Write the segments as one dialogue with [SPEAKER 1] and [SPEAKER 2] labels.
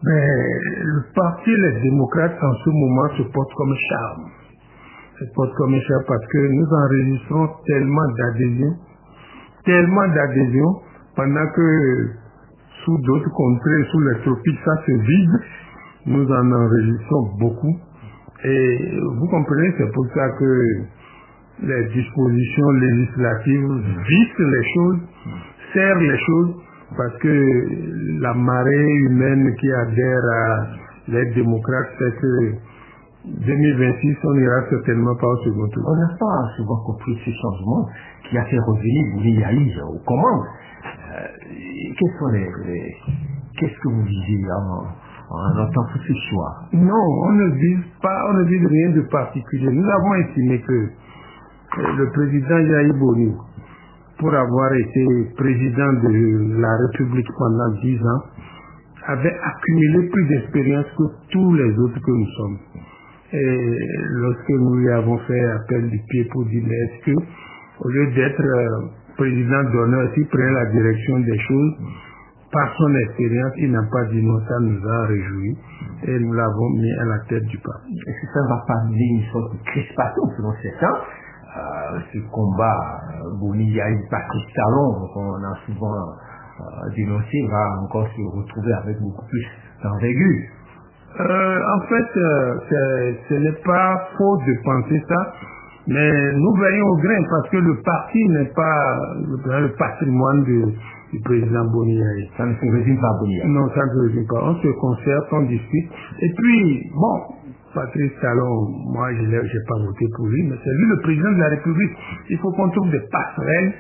[SPEAKER 1] Mais le parti Les Démocrates en ce moment se porte comme un charme. Se porte comme un charme parce que nous enregistrons tellement d'adhésions, pendant que sous d'autres contrées, sous les tropiques, ça se vide. Nous en enregistrons beaucoup. Et vous comprenez, c'est pour ça que les dispositions législatives vissent les choses, serrent les choses, parce que la marée humaine qui adhère à les démocrates, c'est que 2026, on n'ira certainement pas au second tour.
[SPEAKER 2] On n'a pas souvent compris ce changement qui a fait revenir Bouni Yahya aux commandes. Qu'est-ce que vous visez en entendant ce choix?
[SPEAKER 1] Non, on ne vise rien de particulier. Nous avons estimé que le président Yahya Boni, pour avoir été président de la République pendant 10 ans, avait accumulé plus d'expérience que tous les autres que nous sommes. Et lorsque nous lui avons fait appel du pied pour dire, mais est-ce que, au lieu d'être président d'honneur, s'il prenait la direction des choses, par son expérience, il n'a pas dit non, ça nous a réjouis, et nous l'avons mis à la tête du parti.
[SPEAKER 2] Est-ce que ça ne va pas amener une sorte de crispation selon certains? Ce combat Bouni Yahya Patrice Talon qu'on a souvent dénoncé va encore se retrouver avec beaucoup plus d'envergure.
[SPEAKER 1] En fait, ce n'est pas faux de penser ça, mais nous veillons au grain parce que le parti n'est pas le patrimoine du président Bouni Yahya.
[SPEAKER 2] Ça ne se résume pas à Bouni Yahya.
[SPEAKER 1] Non, ça ne se résume pas. On se concerte, on discute. Et puis, bon, Patrice Talon, moi, je n'ai pas voté pour lui, mais c'est lui le président de la République. Il faut qu'on trouve des passerelles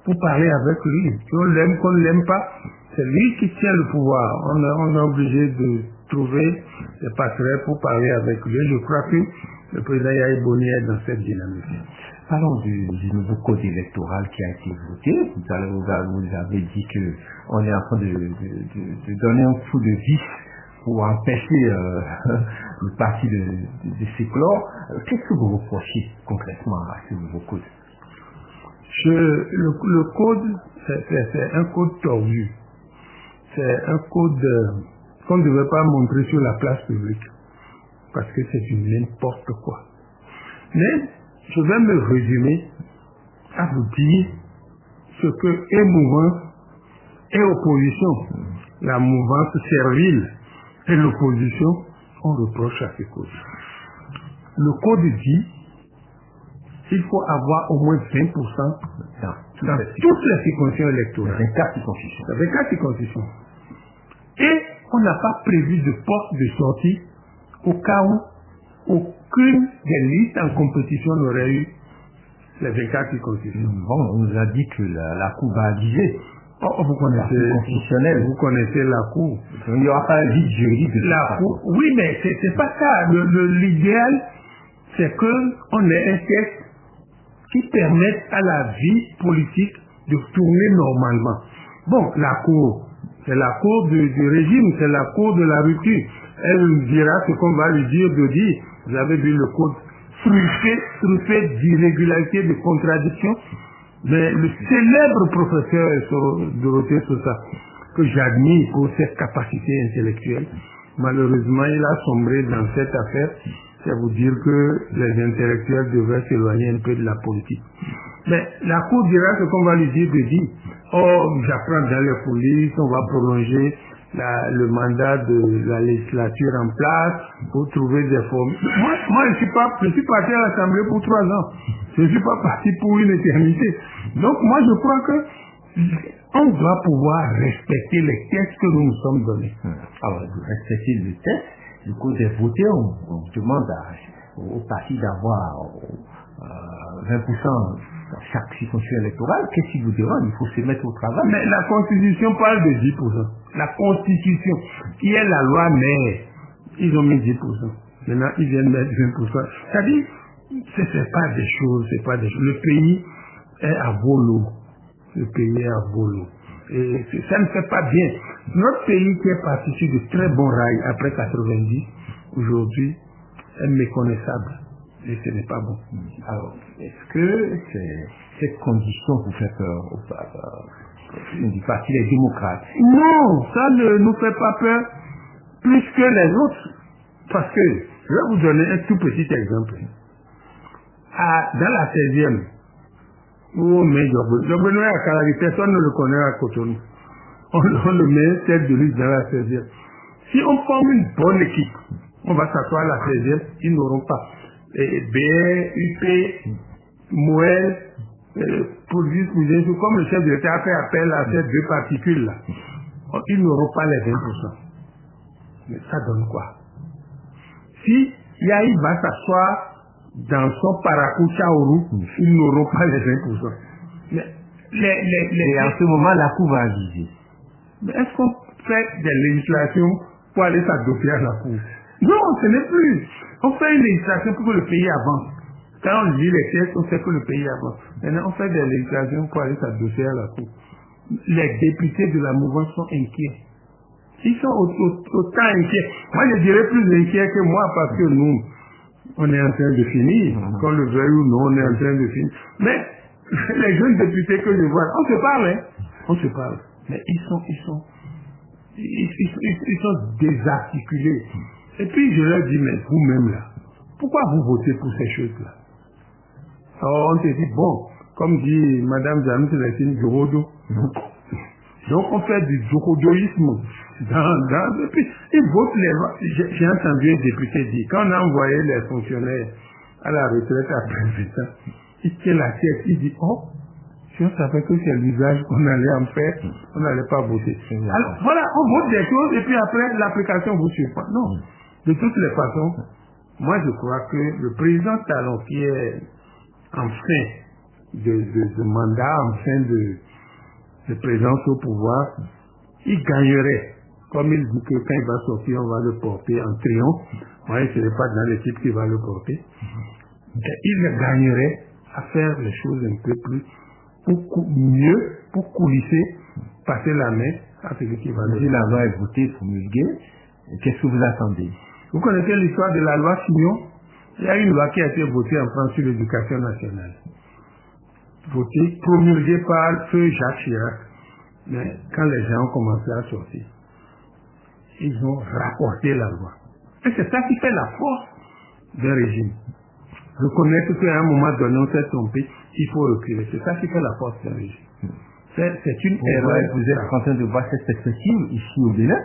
[SPEAKER 1] pour parler avec lui. Qu'on l'aime, qu'on ne l'aime pas, c'est lui qui tient le pouvoir. On est obligé de trouver des passerelles pour parler avec lui. Je crois que le président Yahya Boni est dans cette dynamique.
[SPEAKER 2] Parlons du nouveau code électoral qui a été voté. Tout à l'heure, vous avez dit qu'on est en train de donner un coup de vis pour empêcher le parti de s'éclore. Qu'est-ce que vous reprochez concrètement à ce nouveau code?
[SPEAKER 1] Le code, c'est un code tordu. C'est un code qu'on ne devait pas montrer sur la place publique. Parce que c'est du n'importe quoi. Mais je vais me résumer à vous dire ce que est mouvance et opposition, la mouvance servile et l'opposition, on reproche à ce code. Le code dit qu'il faut avoir au moins 20% dans toutes les circonscriptions électorales.
[SPEAKER 2] 24 circonscriptions.
[SPEAKER 1] 24 circonscriptions. Et on n'a pas prévu de porte de sortie au cas où aucune des listes en compétition n'aurait eu les 24 circonscriptions.
[SPEAKER 2] Bon, on nous a dit que la Cour va aviser.
[SPEAKER 1] Vous connaissez, vous connaissez la Cour.
[SPEAKER 2] Il n'y aura pas un vide juridique de
[SPEAKER 1] la Cour. Oui, mais c'est pas ça. L'idéal, c'est qu'on ait un texte qui permette à la vie politique de tourner normalement. Bon, la Cour, c'est la Cour du régime, c'est la Cour de la rupture. Elle dira ce qu'on va lui dire de dire. Vous avez vu le code truffé d'irrégularités, de contradictions. Mais le célèbre professeur Dorothée Sosa, que j'admire pour cette capacité intellectuelle, malheureusement, il a sombré dans cette affaire. C'est vous dire que les intellectuels devraient s'éloigner un peu de la politique. Mais la Cour dira ce qu'on va lui dire de dire. Oh, j'apprends dans les coulisses, on va prolonger le mandat de la législature en place pour trouver des formes. Moi, je suis parti à l'Assemblée pour 3 ans. Je ne suis pas parti pour une éternité. Donc, moi, je crois que on doit pouvoir respecter les textes que nous nous sommes donnés.
[SPEAKER 2] Alors, respecter le texte, du coup, des votés, on demande au parti d'avoir 20% dans chaque circonscription électorale. Qu'est-ce qui vous demande? Il faut se mettre au travail.
[SPEAKER 1] Mais la Constitution parle de 10%. La Constitution, qui est la loi mère, ils ont mis 10%. Maintenant, ils viennent mettre 20%. C'est-à-dire, c'est pas des choses. Le pays est à volo. Le pays est à volo. Et ça ne fait pas bien. Notre pays qui est parti sur de très bons rails après 90, aujourd'hui, est méconnaissable. Et ce n'est pas bon.
[SPEAKER 2] Alors, est-ce que cette condition vous fait peur du parti des démocrates?
[SPEAKER 1] Non, ça ne nous fait pas peur. plus que les autres. Parce que, je vais vous donner un tout petit exemple. Dans la 16e, où on met Jogbenoy à Kalari, personne ne le connaît à Cotonou. On le met tête de liste dans la 16e. Si on forme une bonne équipe, on va s'asseoir à la 16e, ils n'auront pas. BR, UP, Moël, Police, comme le chef de l'État a fait appel à ces deux particules-là, ils n'auront pas les 20%. Mais ça donne quoi? Si Yahi va s'asseoir dans son Paracucha Oru, ils n'auront pas les 20%. Mais
[SPEAKER 2] et en ce moment, la Cour va aviser.
[SPEAKER 1] Mais est-ce qu'on fait des législations pour aller s'adopter à la Cour? Non, ce n'est plus. On fait une législation pour que le pays avance. Quand on lit les textes, on sait que le pays avance. Maintenant, on fait des législations pour aller s'adopter à la Cour. Les députés de la mouvance sont inquiets. Ils sont autant inquiets. Moi, je dirais plus inquiets que moi parce que nous, on est en train de finir. Qu'on le veuille ou non, on est en train de finir. Mais les jeunes députés que je vois, on se parle, hein. On se parle. Mais ils sont désarticulés. Et puis je leur dis, mais vous-même là, pourquoi vous votez pour ces choses-là? Alors on te dit, bon, comme dit Madame Janou, c'est une Djorodo. Donc on fait du Djorodoïsme. Et puis ils votent les lois. J'ai entendu un député dire, quand on a envoyé les fonctionnaires à la retraite après 20 ans, il tient la tête, il dit, oh, si on savait que c'est l'usage qu'on allait en faire, on n'allait pas voter. Alors voilà, on vote des choses et puis après l'application vous suit pas. Non. De toutes les façons, moi je crois que le président Talon qui est en fin de mandat, en fin de présence au pouvoir, il gagnerait. Comme il dit que quand il va sortir, on va le porter en triomphe. Moi, il ne serait pas dans l'équipe qui va le porter. Et il gagnerait à faire les choses un peu plus mieux pour coulisser, passer la main à celui qui va le
[SPEAKER 2] faire. Si la loi est votée, promulguée, qu'est-ce que vous attendez?
[SPEAKER 1] Vous connaissez l'histoire de la loi Fillon? Il y a une loi qui a été votée en France sur l'éducation nationale. Votée, promulguée par feu Jacques Chirac. Mais quand les gens ont commencé à sortir, ils ont rapporté la loi. Et c'est ça qui fait la force d'un régime. Reconnaître qu'à un moment donné, on s'est trompé, il faut reculer. C'est ça qui fait la force d'un régime. C'est une erreur.
[SPEAKER 2] Vous êtes en train de voir cette perspective ici au Bénin,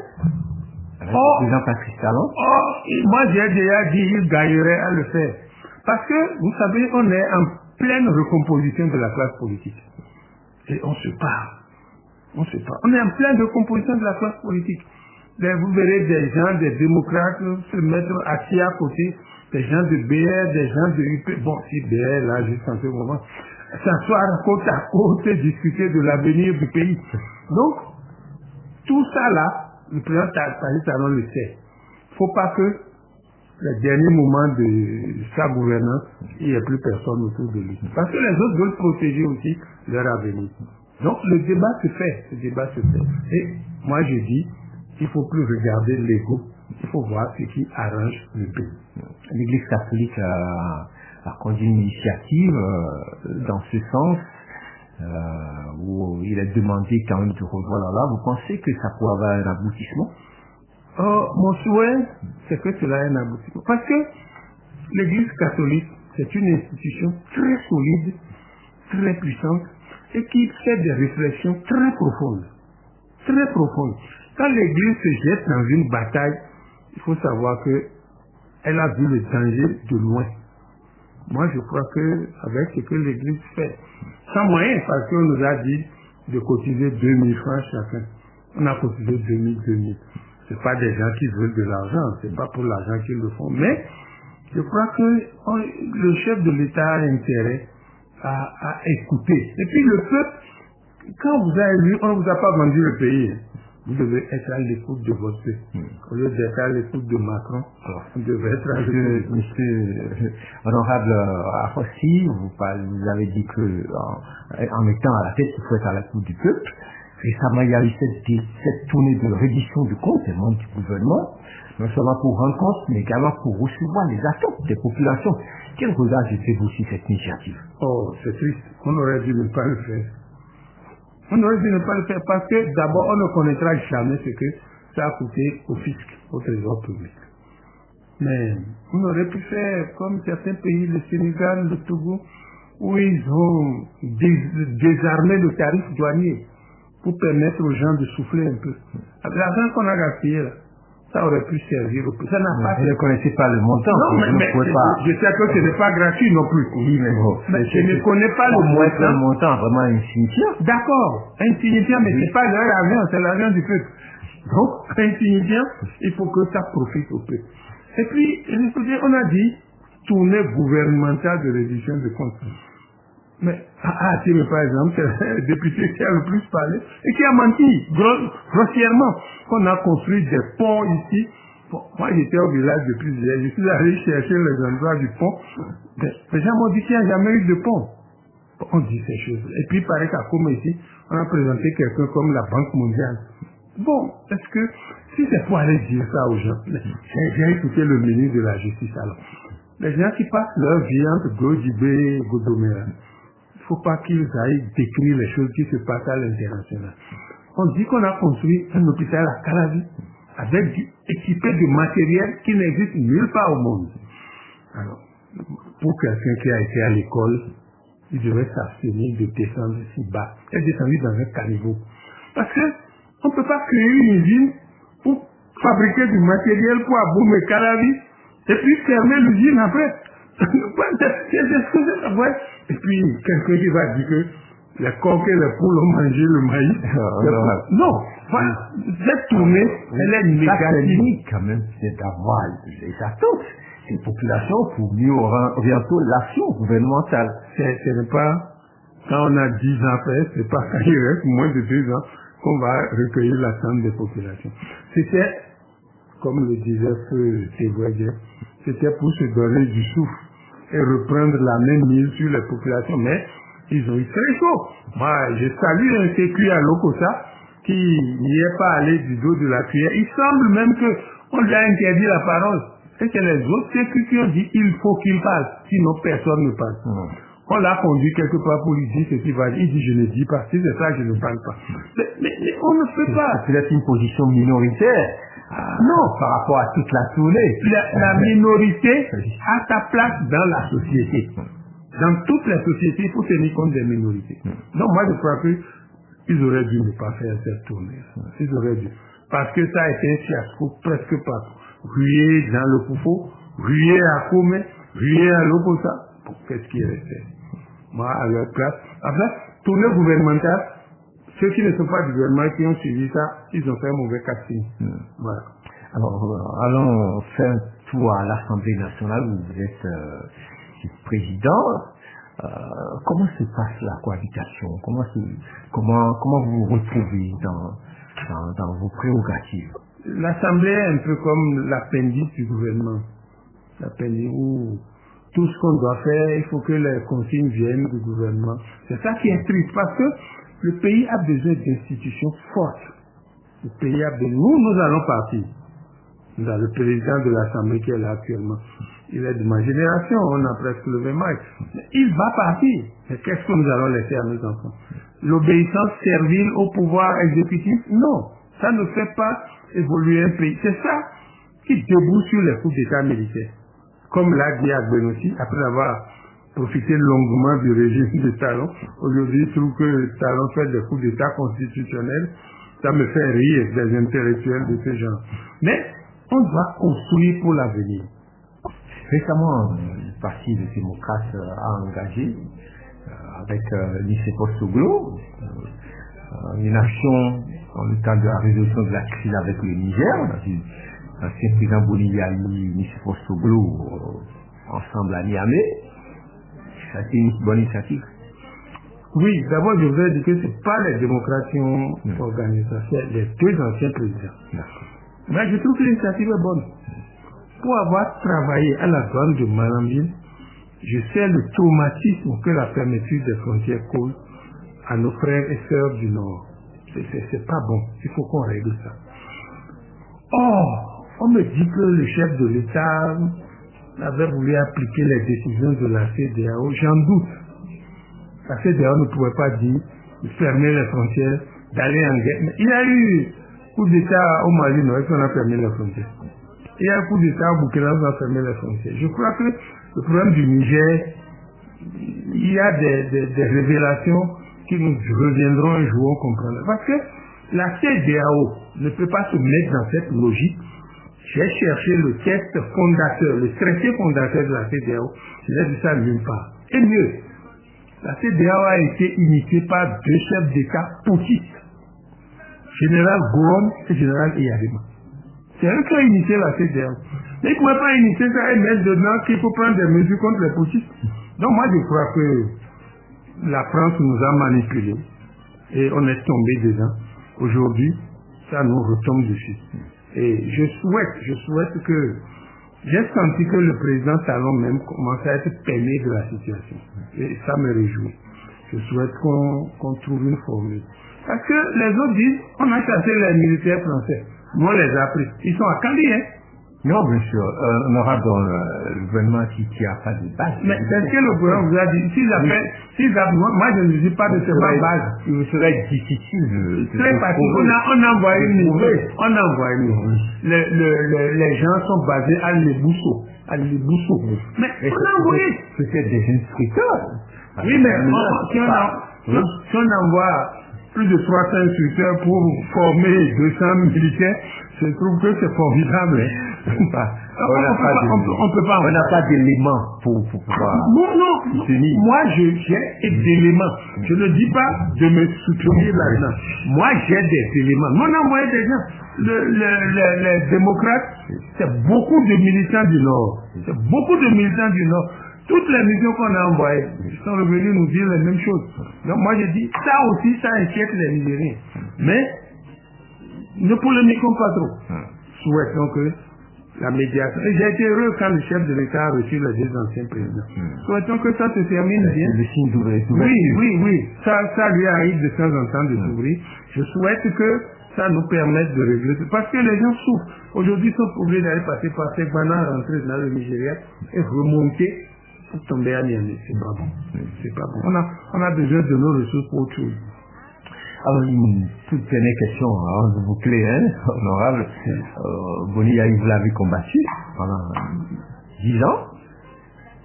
[SPEAKER 2] avec le président Patrice Talon.
[SPEAKER 1] Moi j'ai déjà dit qu'il gagnerait à le faire. Parce que, vous savez, on est en pleine recomposition de la classe politique. Et on se parle. On est en pleine recomposition de la classe politique. Vous verrez des gens, des démocrates, se mettre assis à côté, des gens de BR, des gens de UP. Bon, si BR, là, juste en ce moment, s'asseoir côte à côte et discuter de l'avenir du pays. Donc, tout ça là, le président Patrice Talon le sait. Il ne faut pas que, le dernier moment de sa gouvernance, il n'y ait plus personne autour de lui. Parce que les autres veulent protéger aussi leur avenir. Donc, le débat se fait. Et moi, je dis, il ne faut plus regarder l'ego, il faut voir ce qui arrange le pays.
[SPEAKER 2] L'Église catholique a conduit une initiative dans ce sens, où il est demandé quand même de revoir la loi. Vous pensez que ça pourrait avoir un aboutissement?
[SPEAKER 1] Mon souhait, c'est que cela ait un aboutissement. Parce que l'Église catholique, c'est une institution très solide, très puissante, et qui fait des réflexions très profondes. Très profondes. Quand l'Église se jette dans une bataille, il faut savoir qu'elle a vu le danger de loin. Moi, je crois qu'avec ce que l'Église fait, sans moyen, parce qu'on nous a dit de cotiser 2000 francs chacun. On a cotisé 2000. C'est pas des gens qui veulent de l'argent, c'est pas pour l'argent qu'ils le font. Mais je crois que le chef de l'État a intérêt à écouter. Et puis le peuple, quand vous avez vu, on ne vous a pas vendu le pays. Vous devez être à l'écoute de votre peuple. Au lieu d'être à l'écoute de Macron, vous devez être à l'écoute.
[SPEAKER 2] Monsieur honorable Arossi, vous avez dit que en étant à la tête, il faut être à l'écoute du peuple. Récemment, il y a eu cette tournée de reddition du compte des membres du gouvernement, non seulement pour rendre compte, mais également pour recevoir les attentes des populations. Quel regard jetez-vous sur cette initiative?
[SPEAKER 1] Oh, c'est triste. On aurait dû ne pas le faire. On aurait dû ne pas le faire parce que d'abord, on ne connaîtra jamais ce que ça a coûté au fisc, au trésor public. Mais on aurait pu faire comme certains pays, le Sénégal, le Togo, où ils ont désarmé le tarif douanier pour permettre aux gens de souffler un peu. Avec l'argent qu'on a gaspillé là, ça aurait pu servir au pays. Ça n'a pas.
[SPEAKER 2] Vous ne connaissez pas le montant.
[SPEAKER 1] Non, mais je sais que ce n'est pas gratuit non plus.
[SPEAKER 2] Oui, mais bon.
[SPEAKER 1] Mais je ne connais pas le montant.
[SPEAKER 2] Un montant vraiment insignifiant.
[SPEAKER 1] D'accord, insignifiant, mais c'est pas leur argent, c'est l'argent du peuple. Donc, insignifiant, il faut que ça profite au peuple. Et puis, on a dit tournée gouvernementale de réduction de comptes. Mais Atimé, par exemple, c'est le député qui a le plus parlé et qui a menti grossièrement. Qu'on a construit des ponts ici. Bon, moi, j'étais au village depuis hier. Je suis allé chercher les endroits du pont. Les gens m'ont dit qu'il n'y a jamais eu de pont. On dit ces choses. Et puis, il paraît qu'à Koma ici, on a présenté quelqu'un comme la Banque mondiale. Bon, est-ce que si c'est pour aller dire ça aux gens, j'ai écouté le ministre de la Justice alors. Les gens qui passent leur vie entre Godibé et Godomera, il ne faut pas qu'ils aillent décrire les choses qui se passent à l'international. On dit qu'on a construit un hôpital à Calavi équipé de matériel qui n'existe nulle part au monde. Alors, pour quelqu'un qui a été à l'école, il devrait s'abstenir de descendre si bas. Il est descendu dans un caniveau. Parce que on ne peut pas créer une usine pour fabriquer du matériel pour abomber Calavi et puis fermer l'usine après. Et puis, quelqu'un qui va dire que les coqs et les poules ont mangé le maïs. Non, cette tournée, elle est négative.
[SPEAKER 2] Quand même, c'est d'avoir les attentes des populations pour mieux orienter l'action gouvernementale.
[SPEAKER 1] Ce n'est pas, quand on a 10 ans fait, c'est pas quand il reste moins de 2 ans qu'on va recueillir l'attente des populations. C'était, comme le disait Feu Tévoisier, c'était pour se donner du souffle et reprendre la même mise sur les populations. Mais ils ont eu très chaud. Moi, je salue un sécu à Lokossa qui n'y est pas allé du dos de la cuillère. Il semble même qu'on lui a interdit la parole. Et que les autres sécu qui ont dit il faut qu'il parle, sinon personne ne parle. On l'a conduit quelque part pour lui dire ce qu'il va dire. Il dit je ne dis pas, si c'est ça je ne parle pas. Mais on ne peut pas.
[SPEAKER 2] C'est une position minoritaire.
[SPEAKER 1] Non,
[SPEAKER 2] par rapport à toute la tournée.
[SPEAKER 1] La minorité a sa place dans la société. Dans toutes les sociétés, il faut tenir compte des minorités. Donc moi je crois qu'ils auraient dû ne pas faire cette tournée. Ils auraient dû. Parce que ça a été un fiasco presque partout. Rué dans le Koufo, rué à Kome, rué à Lokossa. Qu'est-ce qui est resté? Moi, à leur place. Après, tournée gouvernementale, ceux qui ne sont pas du gouvernement, qui ont suivi ça, ils ont fait un mauvais casting. Voilà.
[SPEAKER 2] Alors, allons faire un tour à l'Assemblée nationale où vous êtes président. Comment se passe la cohabitation? Comment vous vous retrouvez dans vos prérogatives?
[SPEAKER 1] L'Assemblée est un peu comme l'appendice du gouvernement. L'appendice où tout ce qu'on doit faire, il faut que les consignes viennent du gouvernement. C'est ça qui est triste parce que le pays a besoin d'institutions fortes. Le pays a besoin. Nous allons partir. Nous avons le président de l'Assemblée qui est là actuellement. Il est de ma génération, on a presque le même âge. Il va partir. Mais qu'est-ce que nous allons laisser à nos enfants? L'obéissance servile au pouvoir exécutif? Non. Ça ne fait pas évoluer un pays. C'est ça qui débouche sur les coups d'État militaires. Comme l'a dit Agbenossi, après avoir profité longuement du régime de Talon, aujourd'hui je trouve que Talon fait des coups d'État constitutionnels. Ça me fait rire des intellectuels de ce genre. Mais on doit construire pour l'avenir.
[SPEAKER 2] Récemment, le Parti des démocrates a engagé avec Nicéphore Soglo une action dans le cadre de la résolution de la crise avec le Niger. L'ancien président boliviani Nicéphore Soglo ensemble à Niamey. Ça a été une bonne initiative.
[SPEAKER 1] Oui, d'abord je voudrais dire que ce n'est pas les démocrates qui ont organisé ça, c'est les deux anciens présidents. Mais je trouve que l'initiative est bonne. Pour avoir travaillé à la douane de Malambine, je sais le traumatisme que la fermeture des frontières cause à nos frères et sœurs du Nord. C'est pas bon. Il faut qu'on règle ça. Or, on me dit que le chef de l'État avait voulu appliquer les décisions de la CEDEAO. J'en doute. La CEDEAO ne pouvait pas dire de fermer les frontières, d'aller en guerre. Mais il y a eu coup d'État au Mali, non, on a fermé les frontières. Il y a un coup d'État au Burkina, on a fermé les frontières. Je crois que le problème du Niger, il y a des révélations qui nous reviendront un jour, on comprendra. Parce que la CEDEAO ne peut pas se mettre dans cette logique. J'ai cherché le texte fondateur, le traité fondateur de la CEDEAO, je n'ai vu ça nulle part. Et mieux, la CEDEAO a été initiée par deux chefs d'État putschistes, général Gouron et général Eyadema. C'est eux qui ont initié la CEDEAO. Mais ils ne pouvaient pas initier ça et mettre dedans qu'il faut prendre des mesures contre les putschistes. Donc moi je crois que la France nous a manipulés et on est tombé dedans. Aujourd'hui, ça nous retombe dessus. Et je souhaite que, j'ai senti que le président Talon même commençait à être peiné de la situation. Et ça me réjouit. Je souhaite qu'on trouve une formule. Parce que les autres disent, on a chassé les militaires français. Nous on les a pris. Ils sont à Cali, hein.
[SPEAKER 2] Non, bien sûr. On aura dans le gouvernement qui n'a pas de base.
[SPEAKER 1] Mais c'est ce que le gouvernement vous a dit. Moi, je ne dis pas de ce base.
[SPEAKER 2] Il serait difficile de
[SPEAKER 1] très facile. On envoie une nouvelle. Les gens sont basés à Lebousso. Mais on a envoyé.
[SPEAKER 2] Peut-être des instructeurs.
[SPEAKER 1] Oui, mais si on envoie plus de 300 instructeurs pour former 200 militaires, je trouve que c'est formidable.
[SPEAKER 2] On n'a pas d'éléments pour pouvoir.
[SPEAKER 1] Non. Moi, j'ai d'éléments. Je ne dis pas de me soutenir là-dedans. Moi, j'ai des éléments. Nous, on a envoyé des gens. Les démocrates, c'est beaucoup de militants du Nord. Toutes les missions qu'on a envoyées, ils sont revenus nous dire les mêmes choses. Donc moi, je dis, ça aussi, ça inquiète les Nigériens. Mais, ne polémiquons pas trop. Souhaitons que la médiation. Et j'ai été heureux quand le chef de l'État a reçu les deux anciens présidents. Souhaitons que ça se termine bien.
[SPEAKER 2] Le signe d'ouverture.
[SPEAKER 1] Oui. Ça lui arrive de temps en temps de s'ouvrir. Je souhaite que ça nous permette de régler. Parce que les gens souffrent. Aujourd'hui, ils sont obligés d'aller passer par ces bananes, rentrer dans le Nigeria et remonter pour tomber à Niamey. C'est pas bon. On a besoin de nos ressources pour autre chose.
[SPEAKER 2] Alors, une toute dernière question avant de boucler, honorable. Boni Yahi, vous l'avez combattu pendant 10 ans.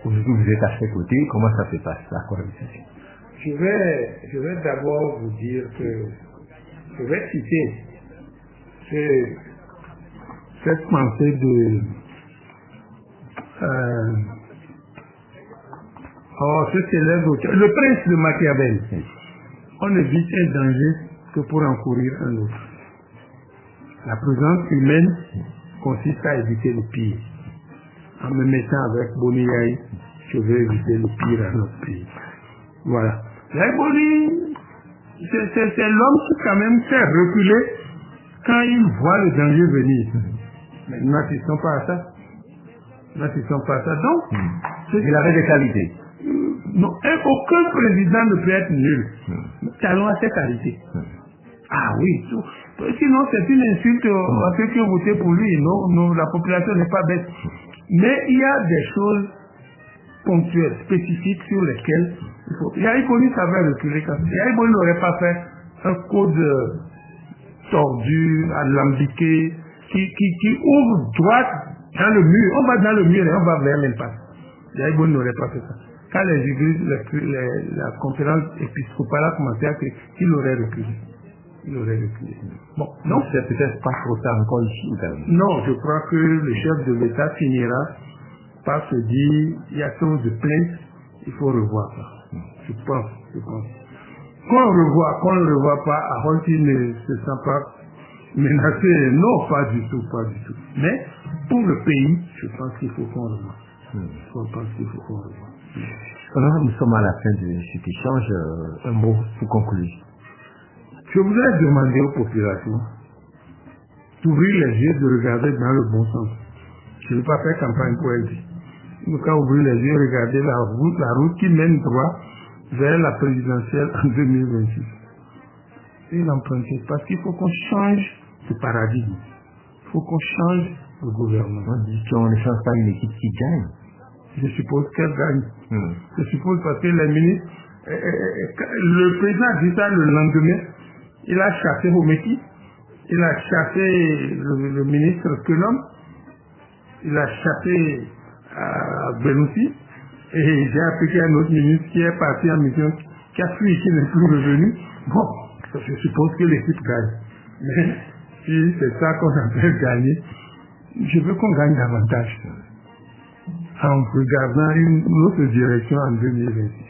[SPEAKER 2] Aujourd'hui, vous êtes à ses côtés. Comment ça se passe, la cohabitation?
[SPEAKER 1] Je vais d'abord vous dire que je vais citer cette pensée de ce célèbre auteur, le prince de Machiavel. On évite un danger que pour encourir un autre. La présence humaine consiste à éviter le pire. En me mettant avec Boni Yahi, je vais éviter le pire à notre pays. Voilà. Yahi Boni, c'est l'homme qui quand même sait reculer quand il voit le danger venir. Mais nous n'assistons pas à ça. Donc,
[SPEAKER 2] il avait des qualités.
[SPEAKER 1] Non, aucun président ne peut être nul. Talon a ses qualités. Ah oui, sinon c'est une insulte à ceux qui ont voté pour lui. Non, la population n'est pas bête. Mais il y a des choses ponctuelles, spécifiques sur lesquelles il faut. Yahi Boni savait reculer quand Yahi Boni n'aurait pas fait un code tordu, alambiqué, qui ouvre droit dans le mur. On va dans le mur et on va vers l'impasse. Yahi Boni n'aurait pas fait ça. Quand les églises, la conférence épiscopale a commencé à créer, il aurait reculé. Bon,
[SPEAKER 2] non, c'est peut-être pas trop tard encore ici.
[SPEAKER 1] Non, je crois que le chef de l'État finira par se dire, il y a trop de plaintes, il faut revoir ça. Je pense. Qu'on ne le revoit pas, avant qu'il ne se sent pas menacé. Non, pas du tout. Mais, pour le pays, je pense qu'il faut qu'on revoie.
[SPEAKER 2] Alors, nous sommes à la fin de cet échange. Un mot pour conclure.
[SPEAKER 1] Je voudrais demander aux populations d'ouvrir les yeux, de regarder dans le bon sens. Je ne vais pas faire campagne pour elle. Mais quand ouvrir les yeux, regarder la route qui mène droit vers la présidentielle en 2026. Et l'emprunter. Parce qu'il faut qu'on change de paradigme. Il faut qu'on change de gouvernement.
[SPEAKER 2] On dit qu'on ne change pas une équipe qui gagne.
[SPEAKER 1] Je suppose qu'elle gagne. Je suppose parce que les ministres, le président a dit ça le lendemain, il a chassé Romeki, il a chassé le ministre Kenom, il a chassé Benoussi, et j'ai appliqué un autre ministre qui est parti en mission, qui a fui, qui n'est plus revenu. Bon, je suppose que l'équipe gagne. Mais si c'est ça qu'on appelle gagner, je veux qu'on gagne davantage en regardant une autre direction en 2026.